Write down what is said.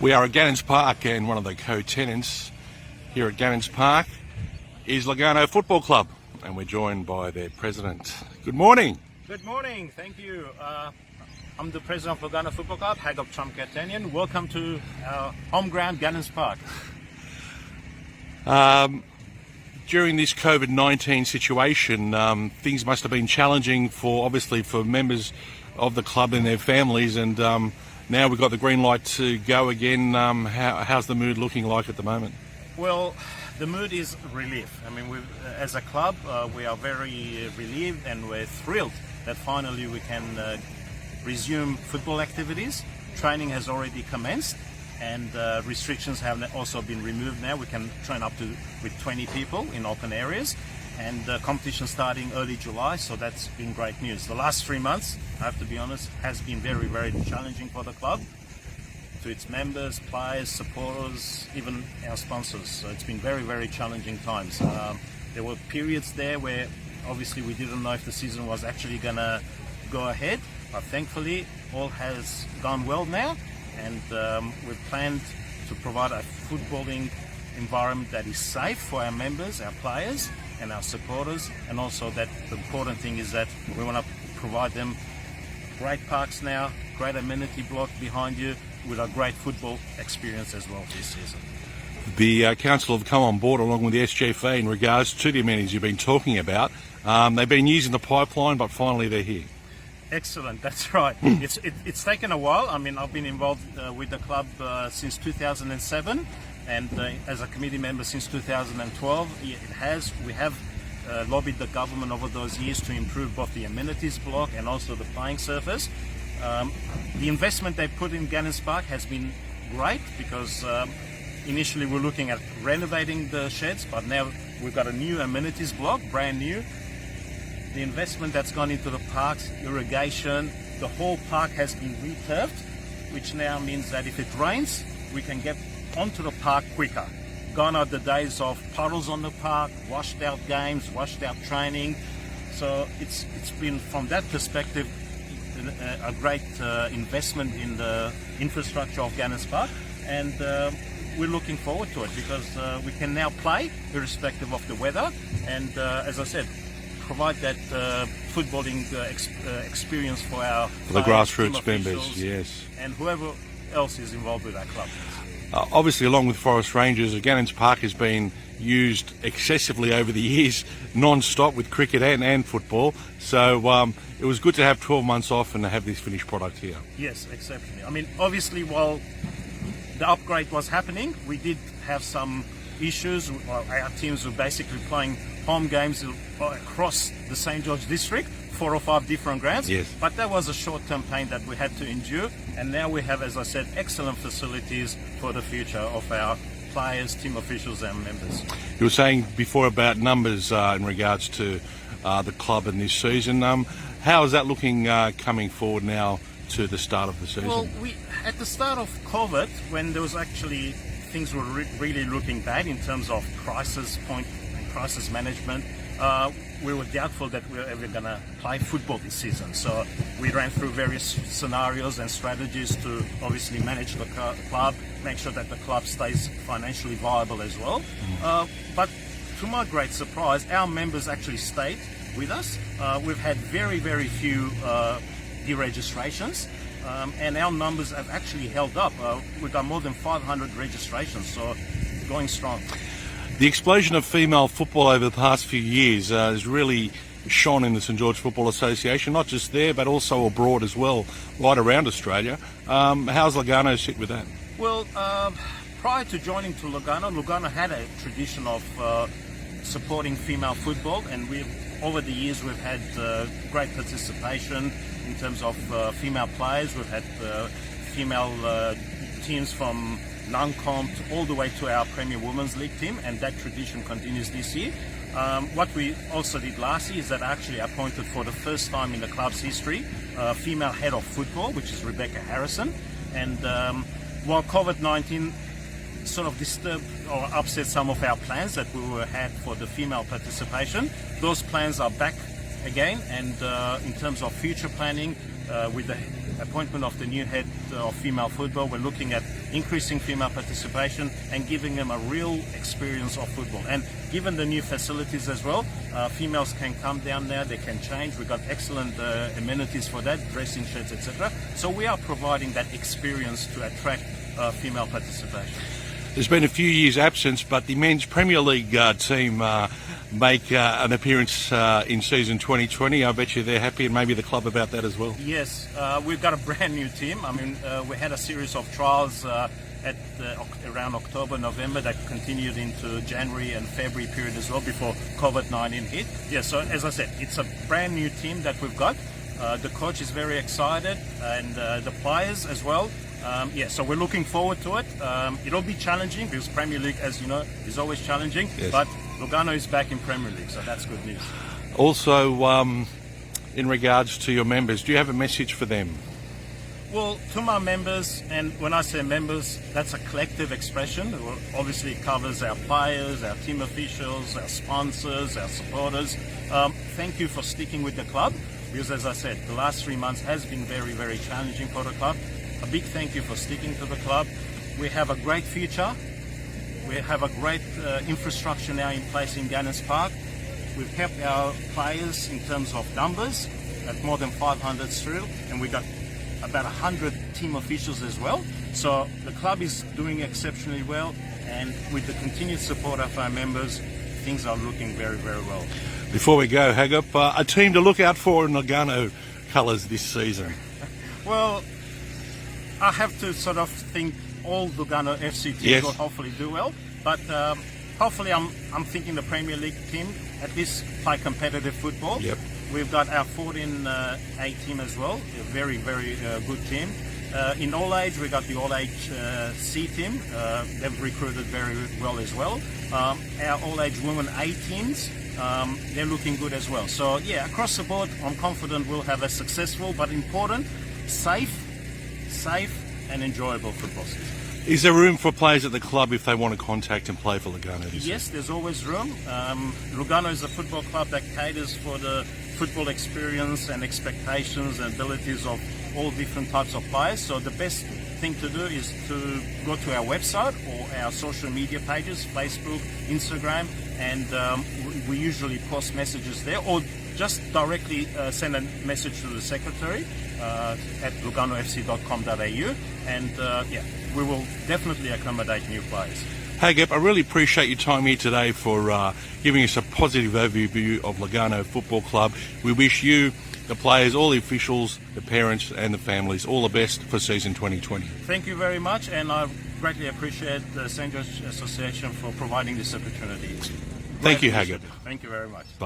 We are at Gannons Park, and one of the co-tenants here at Gannons Park is Lurgano Football Club, and we're joined by their president. Good morning. Good morning, thank you. I'm the president of Lurgano Football Club, Hagop Chomkatanian. Welcome to our home ground, Gannons Park. During this COVID-19 situation, things must have been challenging for members of the club and their families, and now we've got the green light to go again. How's the mood looking like at the moment? Well, the mood is relief. I mean, as a club, we are very relieved and we're thrilled that finally we can resume football activities. Training has already commenced, and restrictions have also been removed now. We can train up to with 20 people in open areas, and competition starting early July, so that's been great news. The last 3 months, I have to be honest, has been very, very challenging for the club, to its members, players, supporters, even our sponsors. So it's been very, very challenging times. There were periods there where obviously we didn't know if the season was actually going to go ahead, but thankfully all has gone well now, and we've planned to provide a footballing environment that is safe for our members, our players and our supporters, and also that the important thing is that we want to provide them great parks now, great amenity block behind you, with a great football experience as well this season. The council have come on board along with the SGFA in regards to the amenities you've been talking about. They've been using the pipeline, but finally they're here. Excellent, that's right. It's taken a while. I mean, I've been involved with the club since 2007, and as a committee member since 2012. We have lobbied the government over those years to improve both the amenities block and also the playing surface. The investment they put in Gannons Park has been great, because initially we're looking at renovating the sheds, but now we've got a new amenities block, brand new. The investment that's gone into the parks, irrigation, the whole park has been returfed, which now means that if it rains, we can get onto the park quicker. Gone are the days of puddles on the park, washed out games, washed out training. So it's been, from that perspective, a great investment in the infrastructure of Gannons Park, and we're looking forward to it, because we can now play irrespective of the weather, and as I said, provide that footballing experience for our the grassroots members, yes, and whoever else is involved with our club. Obviously, along with Forest Rangers, Gannons Park has been used excessively over the years, non-stop, with cricket and football. So it was good to have 12 months off and to have this finished product here. Yes, exceptionally. I mean, obviously, while the upgrade was happening, we did have some issues. Our teams were basically playing home games across the St. George district, 4 or 5 different grounds. Yes. But that was a short-term pain that we had to endure, and now we have, as I said, excellent facilities for the future of our players, team officials and members. You were saying before about numbers in regards to the club in this season. How is that looking coming forward now to the start of the season? Well, at the start of COVID, when there was actually things were really looking bad in terms of crisis point and crisis management, we were doubtful that we were ever going to play football this season. So we ran through various scenarios and strategies to obviously manage the club, make sure that the club stays financially viable as well. But to my great surprise, our members actually stayed with us. We've had very, very few deregistrations, and our numbers have actually held up. We've got more than 500 registrations, so going strong. The explosion of female football over the past few years has really shone in the St George Football Association, not just there but also abroad as well, right around Australia. How's Lurgano sit with that? Well, prior to joining to Lurgano had a tradition of supporting female football, and over the years we've had great participation in terms of female players. We've had female teams from non-comp all the way to our Premier Women's League team, and that tradition continues this year. What we also did last year is that I actually appointed for the first time in the club's history a female head of football, which is Rebecca Harrison. And while COVID-19 sort of disturbed or upset some of our plans that we had for the female participation, those plans are back again, and in terms of future planning, with the appointment of the new head of female football, we're looking at increasing female participation and giving them a real experience of football. And given the new facilities as well, females can come down there, they can change. We've got excellent amenities for that, dressing sheds, etc. So we are providing that experience to attract female participation. There's been a few years' absence, but the men's Premier League team make an appearance in season 2020. I bet you they're happy, and maybe the club about that as well. Yes, we've got a brand new team. I mean, we had a series of trials around October, November that continued into January and February period as well before COVID-19 hit. Yeah, so as I said, it's a brand new team that we've got. The coach is very excited, and the players as well. So we're looking forward to it. It'll be challenging because Premier League, as you know, is always challenging. Yes. But Lurgano is back in Premier League, so that's good news. Also, in regards to your members, do you have a message for them? Well, to my members, and when I say members, that's a collective expression. It obviously covers our players, our team officials, our sponsors, our supporters. Thank you for sticking with the club because, as I said, the last 3 months has been very, very challenging for the club. A big thank you for sticking to the club. We have a great future. We have a great infrastructure now in place in Ganners Park. We've kept our players in terms of numbers at more than 500 through, and we got about 100 team officials as well. So the club is doing exceptionally well, and with the continued support of our members, things are looking very, very well. Before we go, Hagop, a team to look out for in Lurgano colours this season? Well, I have to sort of think all Lurgano FC teams Yes. will hopefully do well, but hopefully I'm thinking the Premier League team at least play competitive football. Yep. We've got our 14A team as well, a very, very good team. In all age, we got the all age C team. They've recruited very well as well. Our all age women A teams, they're looking good as well. So yeah, across the board, I'm confident we'll have a successful but important, safe and enjoyable football season. Is there room for players at the club if they want to contact and play for Lurgano this Yes, there's always room. Lurgano is a football club that caters for the football experience and expectations and abilities of all different types of players. So the best thing to do is to go to our website or our social media pages, Facebook, Instagram, and we usually post messages there, or just directly send a message to the secretary at lurganofc.com.au, and we will definitely accommodate new players. Hey Gep, I really appreciate your time here today for giving us a positive overview of Lurgano Football Club. We wish you, the players, all the officials, the parents and the families all the best for season 2020. Thank you very much, and I greatly appreciate the St. George Association for providing this opportunity. Thank you, Hagop. Thank you very much.